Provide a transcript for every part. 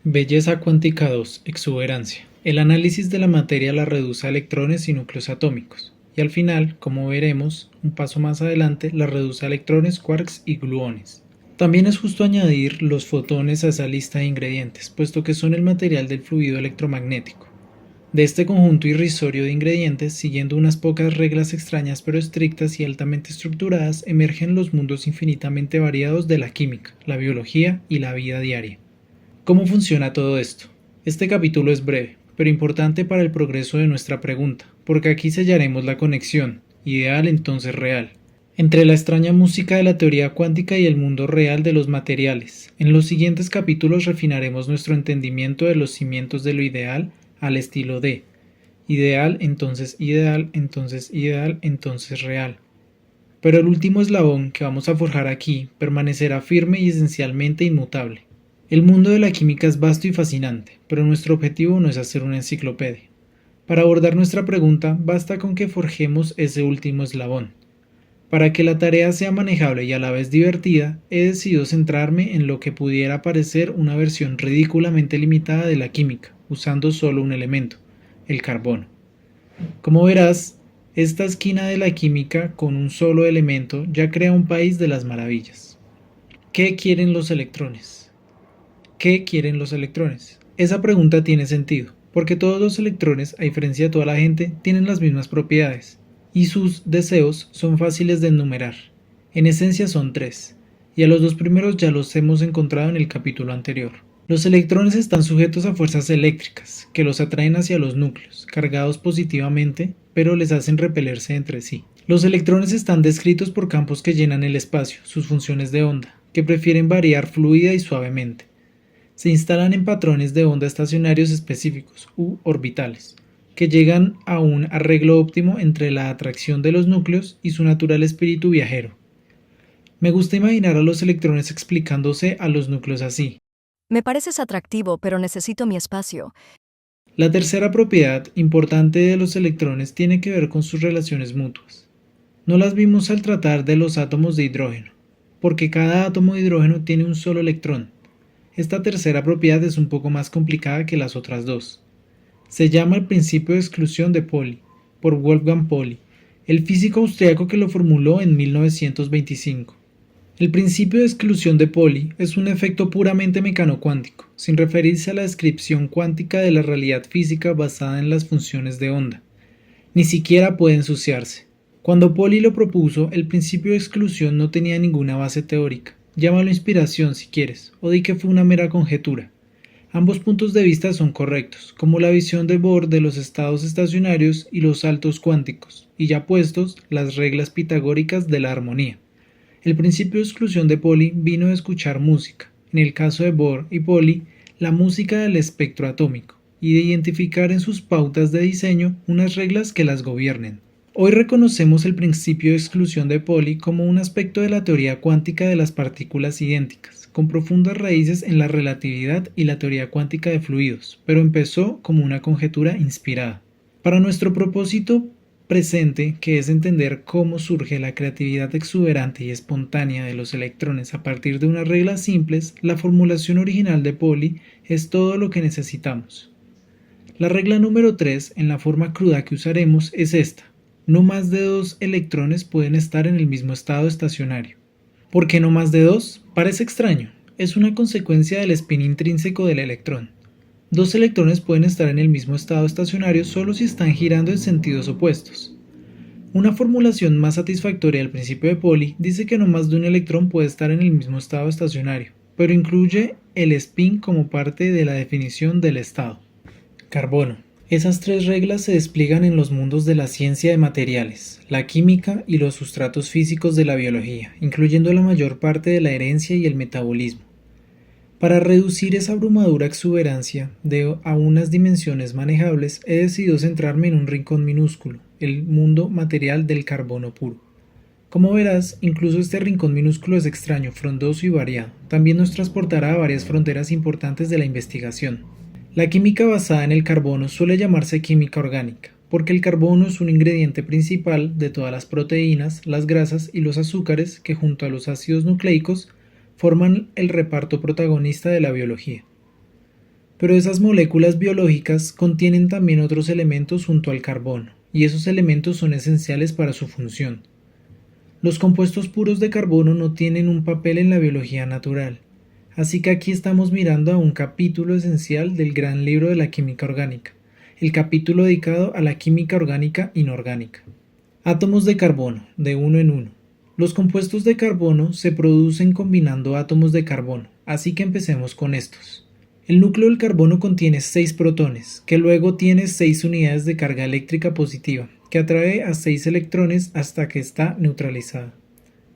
Belleza cuántica 2. Exuberancia. El análisis de la materia la reduce a electrones y núcleos atómicos, y al final, como veremos un paso más adelante, la reduce a electrones, quarks y gluones. También es justo añadir los fotones a esa lista de ingredientes, puesto que son el material del fluido electromagnético. De este conjunto irrisorio de ingredientes, siguiendo unas pocas reglas extrañas pero estrictas y altamente estructuradas, emergen los mundos infinitamente variados de la química, la biología y la vida diaria. ¿Cómo funciona todo esto? Este capítulo es breve, pero importante para el progreso de nuestra pregunta, porque aquí sellaremos la conexión, ideal entonces real, entre la extraña música de la teoría cuántica y el mundo real de los materiales. En los siguientes capítulos refinaremos nuestro entendimiento de los cimientos de lo ideal al estilo de ideal, entonces ideal, entonces ideal, entonces real. Pero el último eslabón que vamos a forjar aquí permanecerá firme y esencialmente inmutable. El mundo de la química es vasto y fascinante, pero nuestro objetivo no es hacer una enciclopedia. Para abordar nuestra pregunta, basta con que forjemos ese último eslabón. Para que la tarea sea manejable y a la vez divertida, he decidido centrarme en lo que pudiera parecer una versión ridículamente limitada de la química, usando solo un elemento, el carbono. Como verás, esta esquina de la química con un solo elemento ya crea un país de las maravillas. ¿Qué quieren los electrones? ¿Qué quieren los electrones? Esa pregunta tiene sentido, porque todos los electrones, a diferencia de toda la gente, tienen las mismas propiedades, y sus deseos son fáciles de enumerar. En esencia son tres, y a los dos primeros ya los hemos encontrado en el capítulo anterior. Los electrones están sujetos a fuerzas eléctricas, que los atraen hacia los núcleos, cargados positivamente, pero les hacen repelerse entre sí. Los electrones están descritos por campos que llenan el espacio, sus funciones de onda, que prefieren variar fluida y suavemente. Se instalan en patrones de onda estacionarios específicos, u orbitales, que llegan a un arreglo óptimo entre la atracción de los núcleos y su natural espíritu viajero. Me gusta imaginar a los electrones explicándose a los núcleos así. Me pareces atractivo, pero necesito mi espacio. La tercera propiedad importante de los electrones tiene que ver con sus relaciones mutuas. No las vimos al tratar de los átomos de hidrógeno, porque cada átomo de hidrógeno tiene un solo electrón. Esta tercera propiedad es un poco más complicada que las otras dos. Se llama el principio de exclusión de Pauli, por Wolfgang Pauli, el físico austriaco que lo formuló en 1925. El principio de exclusión de Pauli es un efecto puramente mecano-cuántico, sin referirse a la descripción cuántica de la realidad física basada en las funciones de onda. Ni siquiera puede ensuciarse. Cuando Pauli lo propuso, el principio de exclusión no tenía ninguna base teórica. Llámalo inspiración si quieres, o di que fue una mera conjetura. Ambos puntos de vista son correctos, como la visión de Bohr de los estados estacionarios y los saltos cuánticos, y ya puestos, las reglas pitagóricas de la armonía. El principio de exclusión de Pauli vino de escuchar música, en el caso de Bohr y Pauli, la música del espectro atómico, y de identificar en sus pautas de diseño unas reglas que las gobiernen. Hoy reconocemos el principio de exclusión de Pauli como un aspecto de la teoría cuántica de las partículas idénticas, con profundas raíces en la relatividad y la teoría cuántica de fluidos, pero empezó como una conjetura inspirada. Para nuestro propósito presente, que es entender cómo surge la creatividad exuberante y espontánea de los electrones a partir de unas reglas simples, la formulación original de Pauli es todo lo que necesitamos. La regla número 3, en la forma cruda que usaremos, es esta. No más de dos electrones pueden estar en el mismo estado estacionario. ¿Por qué no más de dos? Parece extraño. Es una consecuencia del spin intrínseco del electrón. Dos electrones pueden estar en el mismo estado estacionario solo si están girando en sentidos opuestos. Una formulación más satisfactoria del principio de Pauli dice que no más de un electrón puede estar en el mismo estado estacionario, pero incluye el spin como parte de la definición del estado. Carbono. Esas tres reglas se despliegan en los mundos de la ciencia de materiales, la química y los sustratos físicos de la biología, incluyendo la mayor parte de la herencia y el metabolismo. Para reducir esa abrumadora exuberancia a unas dimensiones manejables, he decidido centrarme en un rincón minúsculo, el mundo material del carbono puro. Como verás, incluso este rincón minúsculo es extraño, frondoso y variado. También nos transportará a varias fronteras importantes de la investigación. La química basada en el carbono suele llamarse química orgánica, porque el carbono es un ingrediente principal de todas las proteínas, las grasas y los azúcares que junto a los ácidos nucleicos forman el reparto protagonista de la biología. Pero esas moléculas biológicas contienen también otros elementos junto al carbono, y esos elementos son esenciales para su función. Los compuestos puros de carbono no tienen un papel en la biología natural, así que aquí estamos mirando a un capítulo esencial del gran libro de la química orgánica, el capítulo dedicado a la química orgánica inorgánica. Átomos de carbono, de uno en uno. Los compuestos de carbono se producen combinando átomos de carbono, así que empecemos con estos. El núcleo del carbono contiene 6 protones, que luego tiene 6 unidades de carga eléctrica positiva, que atrae a 6 electrones hasta que está neutralizada.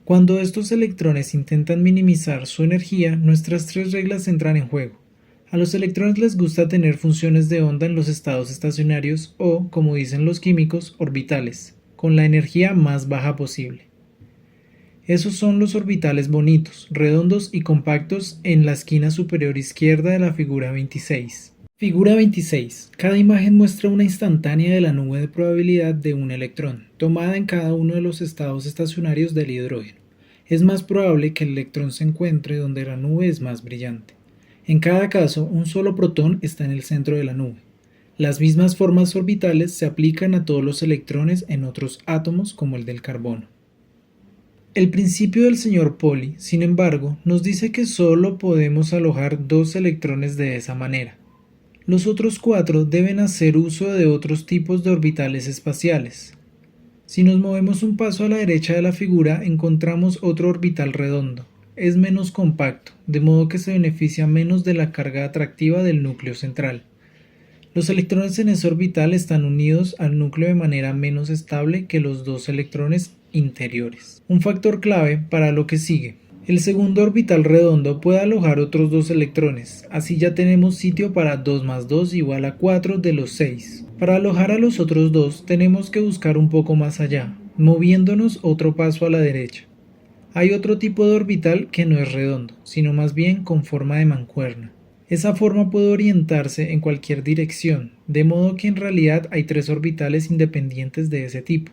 Cuando estos electrones intentan minimizar su energía, nuestras 3 reglas entran en juego. A los electrones les gusta tener funciones de onda en los estados estacionarios o, como dicen los químicos, orbitales, con la energía más baja posible. Esos son los orbitales bonitos, redondos y compactos en la esquina superior izquierda de la figura 26. Figura 26. Cada imagen muestra una instantánea de la nube de probabilidad de un electrón, tomada en cada uno de los estados estacionarios del hidrógeno. Es más probable que el electrón se encuentre donde la nube es más brillante. En cada caso, un solo protón está en el centro de la nube. Las mismas formas orbitales se aplican a todos los electrones en otros átomos como el del carbono. El principio del señor Pauli, sin embargo, nos dice que solo podemos alojar 2 electrones de esa manera. Los otros 4 deben hacer uso de otros tipos de orbitales espaciales. Si nos movemos un paso a la derecha de la figura, encontramos otro orbital redondo. Es menos compacto, de modo que se beneficia menos de la carga atractiva del núcleo central. Los electrones en ese orbital están unidos al núcleo de manera menos estable que los 2 electrones interiores. Un factor clave para lo que sigue. El segundo orbital redondo puede alojar otros 2 electrones, así ya tenemos sitio para 2 más 2 igual a 4 de los 6. Para alojar a los otros 2 tenemos que buscar un poco más allá, moviéndonos otro paso a la derecha. Hay otro tipo de orbital que no es redondo, sino más bien con forma de mancuerna. Esa forma puede orientarse en cualquier dirección, de modo que en realidad hay 3 orbitales independientes de ese tipo.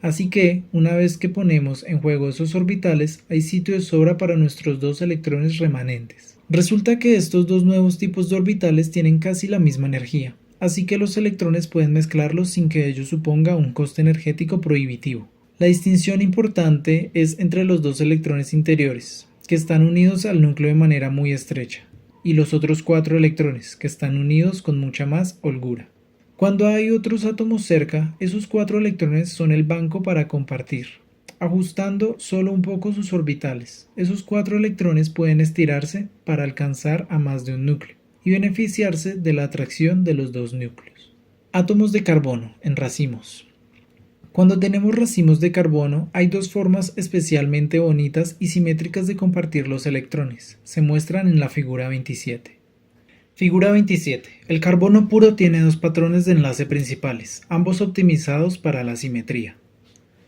Así que, una vez que ponemos en juego esos orbitales, hay sitio de sobra para nuestros 2 electrones remanentes. Resulta que estos 2 nuevos tipos de orbitales tienen casi la misma energía, así que los electrones pueden mezclarlos sin que ello suponga un coste energético prohibitivo. La distinción importante es entre los 2 electrones interiores, que están unidos al núcleo de manera muy estrecha, y los otros 4 electrones, que están unidos con mucha más holgura. Cuando hay otros átomos cerca, esos 4 electrones son el banco para compartir. Ajustando solo un poco sus orbitales, esos 4 electrones pueden estirarse para alcanzar a más de un núcleo y beneficiarse de la atracción de los 2 núcleos. Átomos de carbono en racimos. Cuando tenemos racimos de carbono, hay 2 formas especialmente bonitas y simétricas de compartir los electrones. Se muestran en la figura 27. Figura 27. El carbono puro tiene 2 patrones de enlace principales, ambos optimizados para la simetría.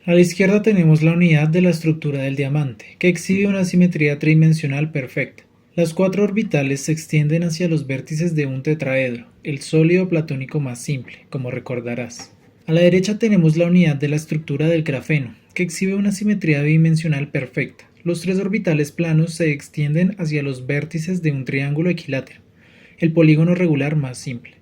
A la izquierda tenemos la unidad de la estructura del diamante, que exhibe una simetría tridimensional perfecta. Las 4 orbitales se extienden hacia los vértices de un tetraedro, el sólido platónico más simple, como recordarás. A la derecha tenemos la unidad de la estructura del grafeno, que exhibe una simetría bidimensional perfecta. Los 3 orbitales planos se extienden hacia los vértices de un triángulo equilátero, el polígono regular más simple.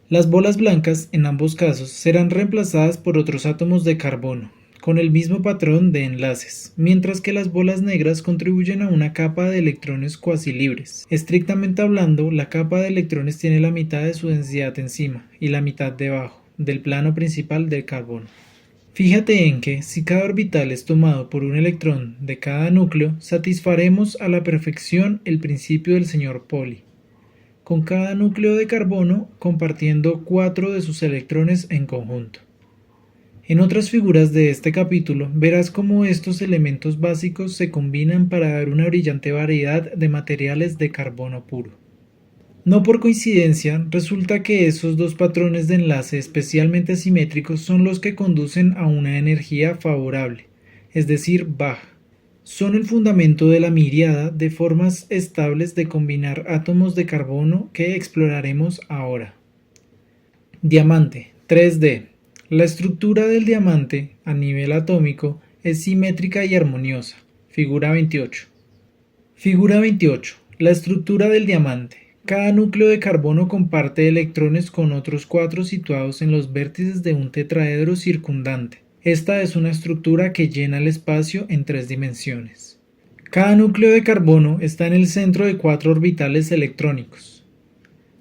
Las bolas blancas, en ambos casos, serán reemplazadas por otros átomos de carbono, con el mismo patrón de enlaces, mientras que las bolas negras contribuyen a una capa de electrones cuasi libres. Estrictamente hablando, la capa de electrones tiene la mitad de su densidad encima y la mitad debajo del plano principal del carbono. Fíjate en que, si cada orbital es tomado por un electrón de cada núcleo, satisfaremos a la perfección el principio del señor Pauli, con cada núcleo de carbono compartiendo 4 de sus electrones en conjunto. En otras figuras de este capítulo verás cómo estos elementos básicos se combinan para dar una brillante variedad de materiales de carbono puro. No por coincidencia, resulta que esos 2 patrones de enlace especialmente simétricos son los que conducen a una energía favorable, es decir, baja. Son el fundamento de la miríada de formas estables de combinar átomos de carbono que exploraremos ahora. Diamante, 3D. La estructura del diamante, a nivel atómico, es simétrica y armoniosa. Figura 28. Figura 28. La estructura del diamante. Cada núcleo de carbono comparte electrones con otros 4 situados en los vértices de un tetraedro circundante. Esta es una estructura que llena el espacio en 3 dimensiones. Cada núcleo de carbono está en el centro de 4 orbitales electrónicos.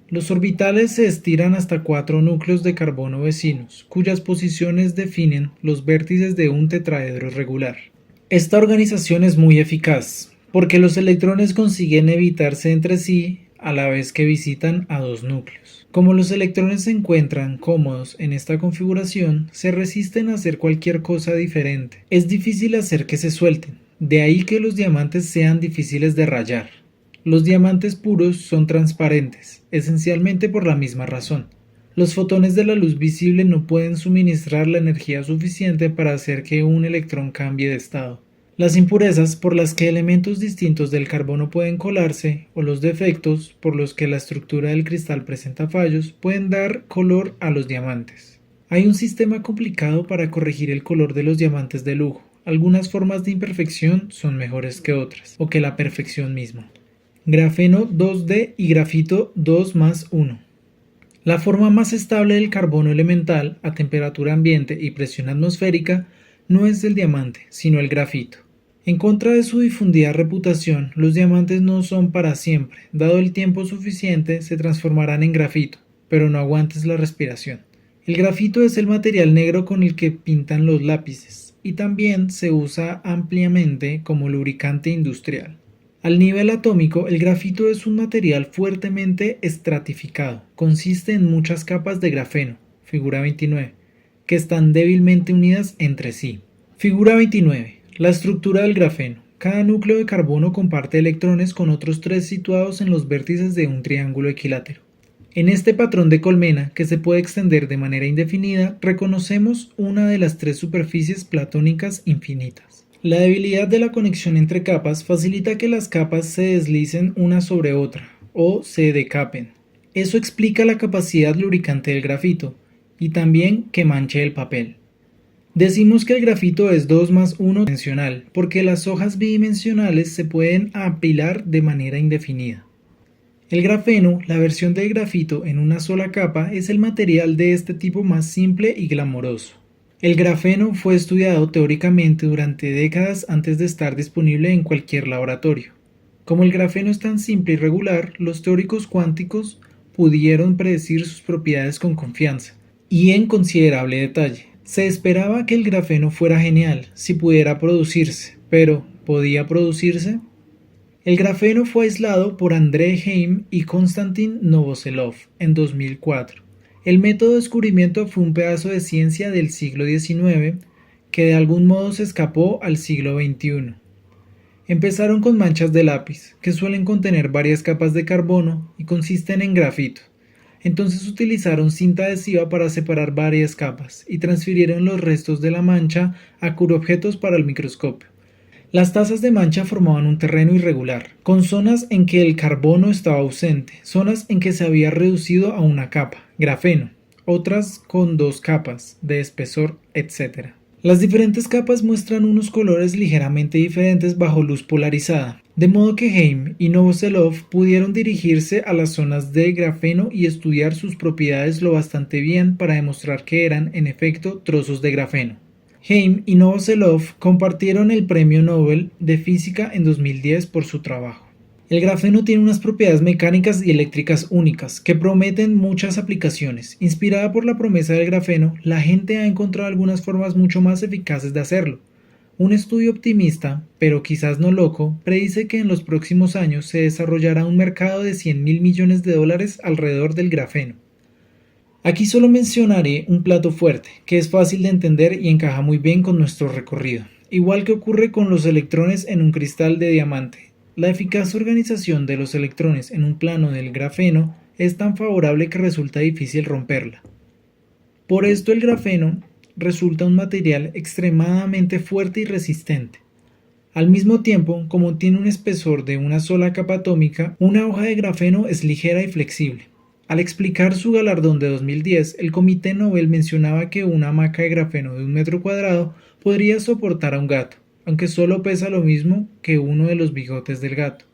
Los orbitales se estiran hasta 4 núcleos de carbono vecinos, cuyas posiciones definen los vértices de un tetraedro regular. Esta organización es muy eficaz, porque los electrones consiguen evitarse entre sí a la vez que visitan a 2 núcleos. Como los electrones se encuentran cómodos en esta configuración, se resisten a hacer cualquier cosa diferente. Es difícil hacer que se suelten, de ahí que los diamantes sean difíciles de rayar. Los diamantes puros son transparentes, esencialmente por la misma razón. Los fotones de la luz visible no pueden suministrar la energía suficiente para hacer que un electrón cambie de estado. Las impurezas por las que elementos distintos del carbono pueden colarse, o los defectos por los que la estructura del cristal presenta fallos, pueden dar color a los diamantes. Hay un sistema complicado para corregir el color de los diamantes de lujo. Algunas formas de imperfección son mejores que otras, o que la perfección misma. Grafeno 2D y grafito 2+1. La forma más estable del carbono elemental a temperatura ambiente y presión atmosférica no es el diamante, sino el grafito. En contra de su difundida reputación, los diamantes no son para siempre. Dado el tiempo suficiente, se transformarán en grafito, pero no aguantes la respiración. El grafito es el material negro con el que pintan los lápices, y también se usa ampliamente como lubricante industrial. Al nivel atómico, el grafito es un material fuertemente estratificado. Consiste en muchas capas de grafeno, figura 29, que están débilmente unidas entre sí. Figura 29. La estructura del grafeno. Cada núcleo de carbono comparte electrones con otros 3 situados en los vértices de un triángulo equilátero. En este patrón de colmena, que se puede extender de manera indefinida, reconocemos una de las 3 superficies platónicas infinitas. La debilidad de la conexión entre capas facilita que las capas se deslicen una sobre otra, o se decapen. Eso explica la capacidad lubricante del grafito, y también que manche el papel. Decimos que el grafito es 2+1 dimensional, porque las hojas bidimensionales se pueden apilar de manera indefinida. El grafeno, la versión del grafito en una sola capa, es el material de este tipo más simple y glamoroso. El grafeno fue estudiado teóricamente durante décadas antes de estar disponible en cualquier laboratorio. Como el grafeno es tan simple y regular, los teóricos cuánticos pudieron predecir sus propiedades con confianza y en considerable detalle. Se esperaba que el grafeno fuera genial si pudiera producirse, pero ¿podía producirse? El grafeno fue aislado por André Heim y Konstantin Novoselov en 2004. El método de descubrimiento fue un pedazo de ciencia del siglo XIX que de algún modo se escapó al siglo XXI. Empezaron con manchas de lápiz, que suelen contener varias capas de carbono y consisten en grafito. Entonces utilizaron cinta adhesiva para separar varias capas y transfirieron los restos de la mancha a curobjetos para el microscopio. Las tazas de mancha formaban un terreno irregular, con zonas en que el carbono estaba ausente, zonas en que se había reducido a una capa, grafeno, otras con 2 capas, de espesor, etc. Las diferentes capas muestran unos colores ligeramente diferentes bajo luz polarizada, de modo que Heim y Novoselov pudieron dirigirse a las zonas de grafeno y estudiar sus propiedades lo bastante bien para demostrar que eran, en efecto, trozos de grafeno. Heim y Novoselov compartieron el Premio Nobel de Física en 2010 por su trabajo. El grafeno tiene unas propiedades mecánicas y eléctricas únicas que prometen muchas aplicaciones. Inspirada por la promesa del grafeno, la gente ha encontrado algunas formas mucho más eficaces de hacerlo. Un estudio optimista, pero quizás no loco, predice que en los próximos años se desarrollará un mercado de $100.000 millones alrededor del grafeno. Aquí solo mencionaré un plato fuerte, que es fácil de entender y encaja muy bien con nuestro recorrido. Igual que ocurre con los electrones en un cristal de diamante, la eficaz organización de los electrones en un plano del grafeno es tan favorable que resulta difícil romperla. Por esto el grafeno resulta un material extremadamente fuerte y resistente. Al mismo tiempo, como tiene un espesor de una sola capa atómica, una hoja de grafeno es ligera y flexible. Al explicar su galardón de 2010, el Comité Nobel mencionaba que una hamaca de grafeno de 1 metro cuadrado podría soportar a un gato, aunque solo pesa lo mismo que uno de los bigotes del gato.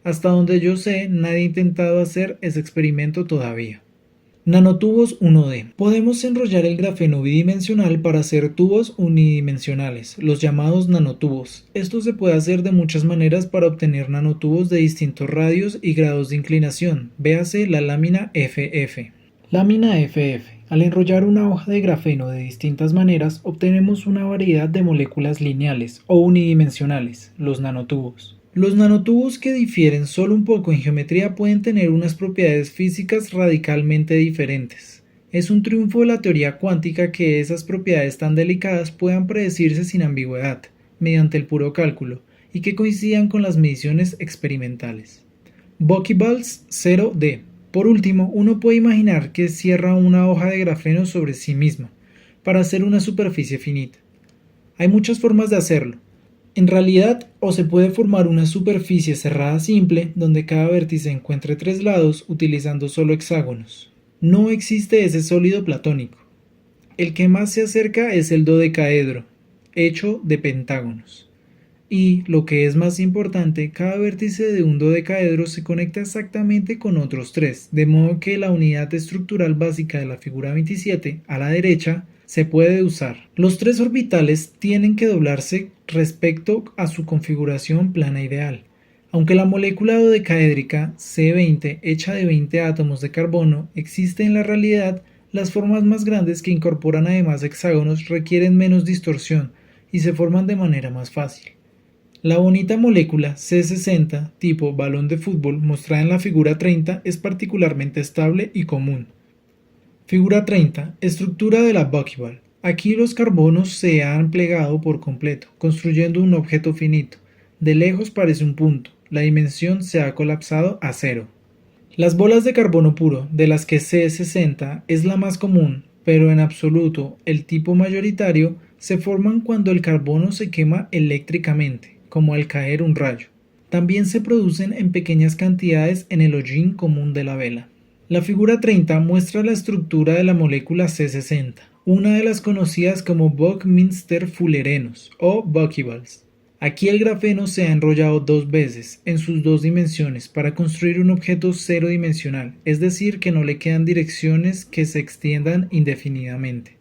Hasta donde yo sé, nadie ha intentado hacer ese experimento todavía. Nanotubos 1D. Podemos enrollar el grafeno bidimensional para hacer tubos unidimensionales, los llamados nanotubos. Esto se puede hacer de muchas maneras para obtener nanotubos de distintos radios y grados de inclinación. Véase la lámina FF. Lámina FF. Al enrollar una hoja de grafeno de distintas maneras, obtenemos una variedad de moléculas lineales o unidimensionales, los nanotubos. Los nanotubos, que difieren solo un poco en geometría, pueden tener unas propiedades físicas radicalmente diferentes. Es un triunfo de la teoría cuántica que esas propiedades tan delicadas puedan predecirse sin ambigüedad, mediante el puro cálculo, y que coincidan con las mediciones experimentales. Buckyballs 0D. Por último, uno puede imaginar que cierra una hoja de grafeno sobre sí misma, para hacer una superficie finita. Hay muchas formas de hacerlo. En realidad, o se puede formar una superficie cerrada simple, donde cada vértice encuentre tres lados utilizando solo hexágonos. No existe ese sólido platónico. El que más se acerca es el dodecaedro, hecho de pentágonos. Y, lo que es más importante, cada vértice de un dodecaedro se conecta exactamente con otros tres, de modo que la unidad estructural básica de la figura 27, a la derecha, se puede usar. Los tres orbitales tienen que doblarse respecto a su configuración plana ideal. Aunque la molécula dodecaédrica C20, hecha de 20 átomos de carbono, existe en la realidad, las formas más grandes, que incorporan además hexágonos, requieren menos distorsión y se forman de manera más fácil. La bonita molécula C60, tipo balón de fútbol, mostrada en la figura 30, es particularmente estable y común. Figura 30. Estructura de la Buckyball. Aquí los carbonos se han plegado por completo, construyendo un objeto finito. De lejos parece un punto. La dimensión se ha colapsado a cero. Las bolas de carbono puro, de las que C60 es la más común, pero en absoluto el tipo mayoritario, se forman cuando el carbono se quema eléctricamente, como al caer un rayo. También se producen en pequeñas cantidades en el hollín común de la vela. La figura 30 muestra la estructura de la molécula C60, una de las conocidas como Buckminster-fullerenos o Buckyballs. Aquí el grafeno se ha enrollado dos veces, en sus dos dimensiones, para construir un objeto cero dimensional, es decir, que no le quedan direcciones que se extiendan indefinidamente.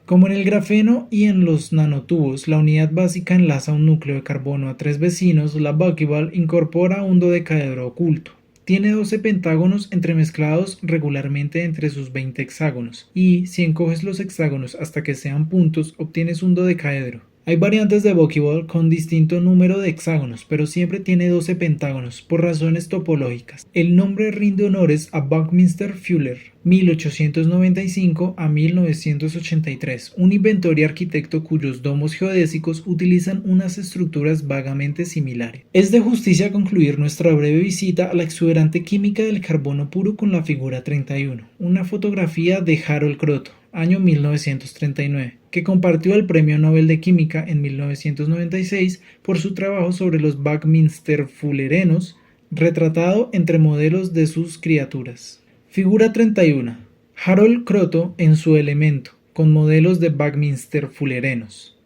Como en el grafeno y en los nanotubos, la unidad básica enlaza un núcleo de carbono a tres vecinos, la Buckyball incorpora un dodecaedro oculto. Tiene 12 pentágonos entremezclados regularmente entre sus 20 hexágonos, y si encoges los hexágonos hasta que sean puntos, obtienes un dodecaedro. Hay variantes de Buckyball con distinto número de hexágonos, pero siempre tiene 12 pentágonos, por razones topológicas. El nombre rinde honores a Buckminster Fuller, 1895 a 1983, un inventor y arquitecto cuyos domos geodésicos utilizan unas estructuras vagamente similares. Es de justicia concluir nuestra breve visita a la exuberante química del carbono puro con la figura 31, una fotografía de Harold Kroto, año 1939, que compartió el Premio Nobel de Química en 1996 por su trabajo sobre los Buckminster-fullerenos, retratado entre modelos de sus criaturas. Figura 31. Harold Kroto en su elemento, con modelos de Buckminster-fullerenos.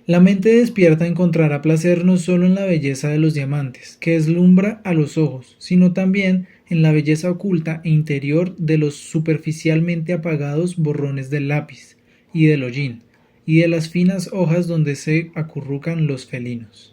La mente despierta encontrará placer no solo en la belleza de los diamantes, que deslumbra a los ojos, sino también en la belleza oculta e interior de los superficialmente apagados borrones del lápiz y del hollín, y de las finas hojas donde se acurrucan los felinos.